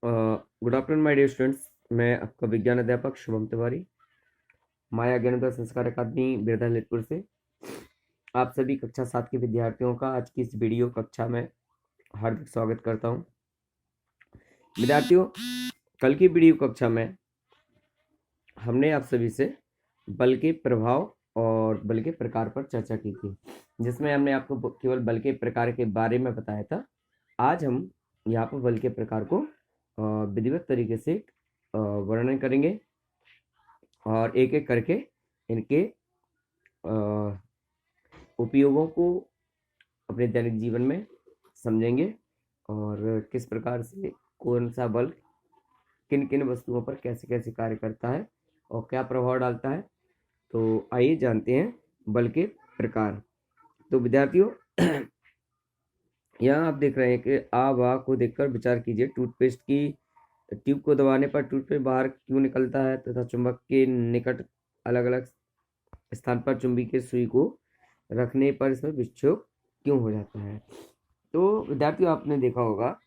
Good afternoon my dear students. मैं आपका विज्ञान अध्यापक शुभम तिवारी, माया ज्ञानोदय संस्कार अकादमी बिरधा ललितपुर से आप सभी कक्षा 7 के विद्यार्थियों का आज की इस वीडियो कक्षा में हार्दिक स्वागत करता हूं। विद्यार्थियों, कल की वीडियो कक्षा में हमने आप सभी से बल के प्रभाव और बल के प्रकार पर चर्चा की थी, जिसमें हमने आपको केवल बल के प्रकार के बारे में बताया था। आज हम यहाँ पर बल के प्रकार को विधिवत तरीके से वर्णन करेंगे और एक एक करके इनके उपयोगों को अपने दैनिक जीवन में समझेंगे और किस प्रकार से कौन सा बल किन किन वस्तुओं पर कैसे कैसे कार्य करता है और क्या प्रभाव डालता है। तो आइए जानते हैं बल के प्रकार। तो विद्यार्थियों, यहाँ आप देख रहे हैं कि आ बा को देखकर विचार कीजिए। टूथपेस्ट की ट्यूब को दबाने पर टूथपेस्ट बाहर क्यों निकलता है तथा चुंबक के निकट अलग अलग स्थान पर चुंबकीय सुई को रखने पर इसमें विक्षोभ क्यों हो जाता है। तो विद्यार्थियों, आपने देखा होगा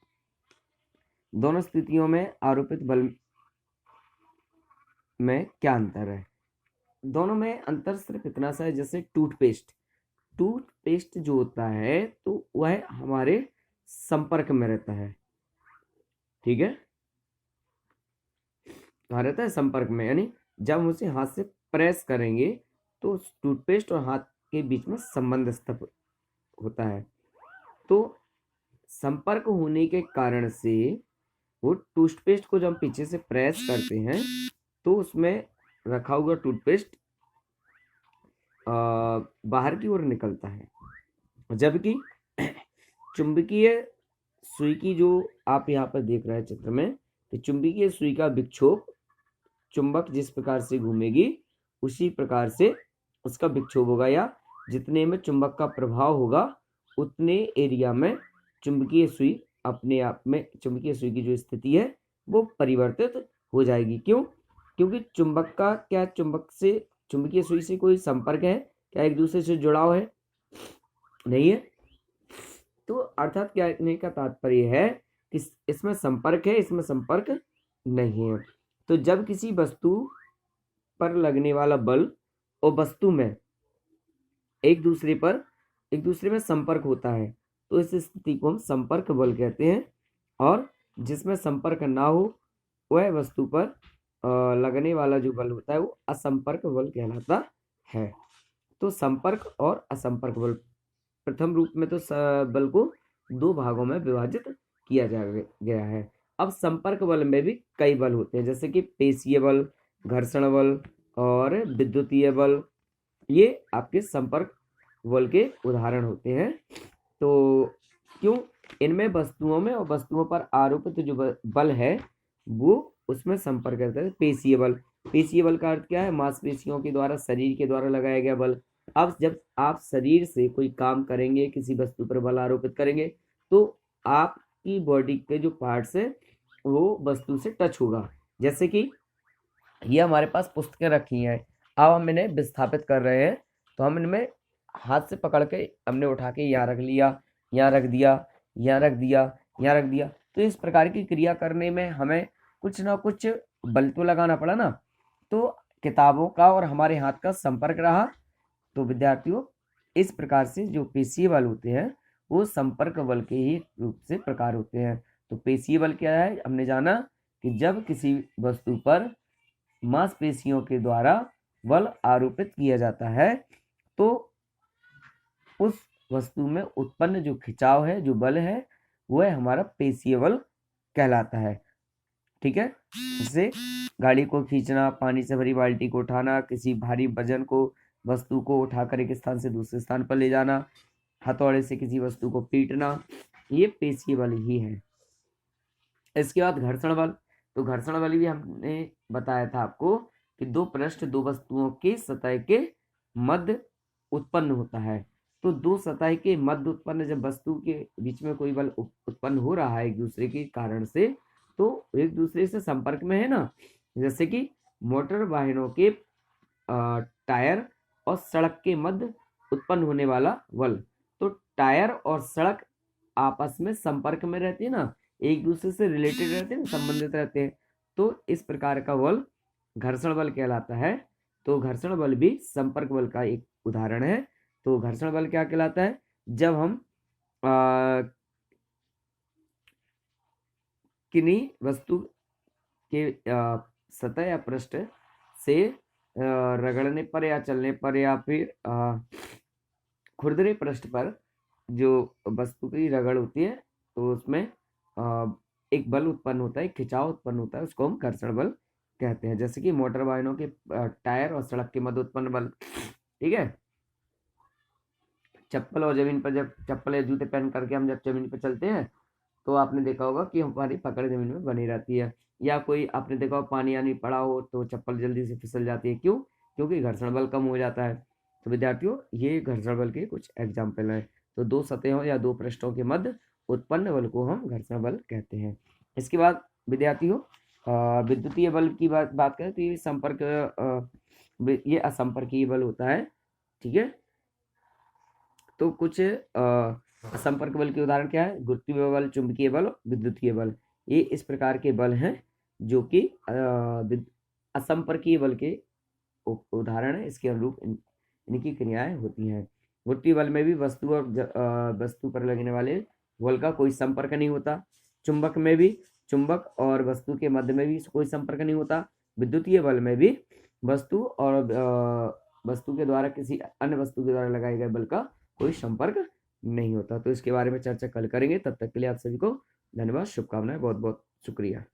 दोनों स्थितियों में आरोपित बल में क्या अंतर है। दोनों में अंतर सिर्फ इतना सा है, जैसे टूथपेस्ट जो होता है तो वह हमारे संपर्क में रहता है, ठीक है, कहाँ रहता है, संपर्क में। यानी जब हम उसे हाथ से प्रेस करेंगे तो टूथपेस्ट और हाथ के बीच में संबंध स्थापित होता है। तो संपर्क होने के कारण से वो टूथपेस्ट को जब हम पीछे से प्रेस करते हैं तो उसमें रखा हुआ टूथपेस्ट बाहर की ओर निकलता है, जबकि चुंबकीय सुई की जो आप यहाँ पर देख रहे हैं चित्र में, तो चुंबकीय सुई का विक्षोभ चुंबक जिस प्रकार से घूमेगी उसी प्रकार से उसका विक्षोभ होगा, या जितने में चुंबक का प्रभाव होगा उतने एरिया में चुंबकीय सुई अपने आप में, चुंबकीय सुई की जो स्थिति है वो परिवर्तित हो जाएगी। क्यों? क्योंकि चुंबक का क्या, चुंबक से चुंबकीय सुई से कोई संपर्क है क्या, एक दूसरे से जुड़ाव है? नहीं है। तो अर्थात क्या कहने का तात्पर्य है कि इसमें संपर्क है, इसमें संपर्क नहीं है। तो जब किसी वस्तु पर लगने वाला बल और वस्तु में एक दूसरे में संपर्क होता है तो इस स्थिति को हम संपर्क बल कहते हैं, और जिसमें संपर्क ना हो वह वस्तु पर लगने वाला जो बल होता है वो असंपर्क बल कहलाता है। तो संपर्क और असंपर्क बल, प्रथम रूप में तो बल को दो भागों में विभाजित किया गया है। अब संपर्क बल में भी कई बल होते हैं, जैसे कि पेशीय बल, घर्षण बल और विद्युतीय बल। ये आपके संपर्क बल के उदाहरण होते हैं। तो क्यों? इनमें वस्तुओं में और वस्तुओं पर आरोपित जो बल है वो उसमें संपर्क करता है। पेशीय बल का अर्थ क्या है? मांसपेशियों के द्वारा, शरीर के द्वारा लगाया गया बल। अब जब आप शरीर से कोई काम करेंगे, किसी वस्तु पर बल आरोपित करेंगे तो आपकी बॉडी के जो पार्ट्स है वो वस्तु से टच होगा। जैसे कि ये हमारे पास पुस्तकें रखी हैं, अब हम इन्हें विस्थापित कर रहे हैं तो हम इनमें हाथ से पकड़ के हमने उठा के यहाँ रख लिया, यहाँ रख दिया, यहाँ रख दिया, यहाँ रख दिया। तो इस प्रकार की क्रिया करने में हमें कुछ ना कुछ बल तो लगाना पड़ा ना। तो किताबों का और हमारे हाथ का संपर्क रहा। तो विद्यार्थियों, इस प्रकार से जो पेशीय बल होते हैं वो संपर्क बल के ही रूप से प्रकार होते हैं। तो पेशीय बल क्या है? हमने जाना कि जब किसी वस्तु पर मांसपेशियों के द्वारा बल आरोपित किया जाता है तो उस वस्तु में उत्पन्न जो खिंचाव है, जो बल है, वह हमारा पेशीय बल कहलाता है, ठीक है। जैसे गाड़ी को खींचना, पानी से भरी बाल्टी को उठाना, किसी भारी वजन को, वस्तु को उठाकर एक स्थान से दूसरे स्थान पर ले जाना, हथौड़े से किसी वस्तु को पीटना, ये पेशीय बल ही है। इसके बाद घर्षण बल। तो घर्षण बल भी हमने बताया था आपको कि दो पृष्ठ, दो वस्तुओं के सतह के मध्य उत्पन्न होता है। तो दो सतह के मध्य उत्पन्न, जब वस्तु के बीच में कोई बल उत्पन्न हो रहा है एक दूसरे के कारण से, तो एक दूसरे से संपर्क में है ना। जैसे कि मोटर वाहनों के टायर और सड़क के मध्य उत्पन्न होने वाला बल। तो टायर और सड़क आपस में संपर्क में रहती है ना, एक दूसरे से रिलेटेड रहते हैं, संबंधित रहते हैं। तो इस प्रकार का बल घर्षण बल कहलाता है। तो घर्षण बल भी संपर्क बल का एक उदाहरण है। तो घर्षण बल क्या कहलाता है? जब हम किन्हीं वस्तु के सतह या पृष्ठ से रगड़ने पर या चलने पर या फिर खुरदरे पृष्ठ पर जो वस्तु की रगड़ होती है तो उसमें एक बल उत्पन्न होता है, खिंचाव उत्पन्न होता है, उसको हम घर्षण बल कहते हैं। जैसे कि मोटर वाहनों के टायर और सड़क के मध्य उत्पन्न बल। ठीक है। चप्पल और जमीन पर, जब चप्पल या जूते पहन करके हम जब जमीन पर चलते हैं तो आपने देखा होगा कि हमारी पकड़ जमीन में बनी रहती है। या कोई आपने देखा हो पानी आनी पड़ा हो तो चप्पल जल्दी से फिसल जाती है। क्यों? क्योंकि घर्षण बल कम हो जाता है। तो विद्यार्थियों, ये घर्षण बल के कुछ एग्जाम्पल हैं। तो दो सतहों या दो पृष्ठों के मध्य उत्पन्न बल को हम घर्षण बल कहते हैं। इसके बाद विद्यार्थियों, विद्युतीय बल की बात करें तो ये संपर्क, ये असंपर्कीय बल होता है। ठीक है। तो कुछ संपर्क बल के उदाहरण क्या है? गुरुत्वीय बल, चुंबकीय बल, विद्युतीय बल। ये इस प्रकार के बल हैं जो कि असंपर्कीय बल के उदाहरण है। इसके अनुरूप इनकी क्रियाएं होती हैं। गुरुत्वीय बल में भी वस्तु और वस्तु पर लगने वाले बल का कोई संपर्क नहीं होता। चुंबक में भी चुंबक और वस्तु के मध्य में भी कोई संपर्क नहीं होता। विद्युतीय बल में भी वस्तु और वस्तु के द्वारा किसी अन्य वस्तु के द्वारा लगाए गए बल का कोई संपर्क नहीं होता। तो इसके बारे में चर्चा कल करेंगे। तब तक के लिए आप सभी को धन्यवाद, शुभकामनाएं, बहुत बहुत शुक्रिया।